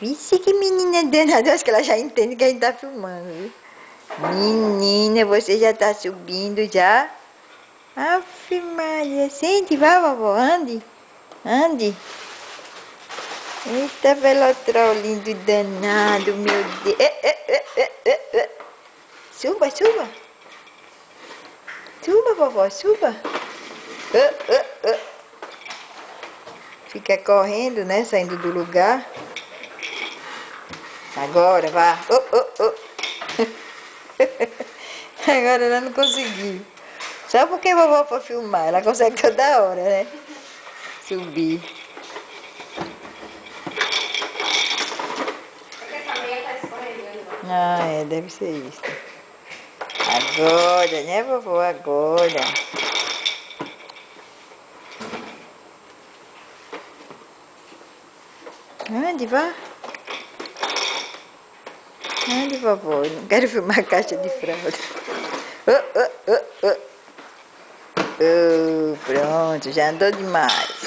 Vixe, que menina danada. Acho que ela já entende que a gente tá filmando, viu? Menina, você já tá subindo já? Ave Maria, sente, vai, vovó, ande. Ande. Eita, velotrol lindo danado, meu Deus. Suba, suba. Suba, vovó, suba. Fica correndo, né? Saindo do lugar. Agora, vá. Agora ela não conseguiu. Só porque a vovó foi filmar. Ela consegue toda hora, né? Subir. É que essa meia tá escorregando. Ah, é, deve ser isso. Agora, né, vovó? Agora. Ande, vá. Ande, vovó. Eu não quero filmar a caixa de fralda. Pronto, já andou demais.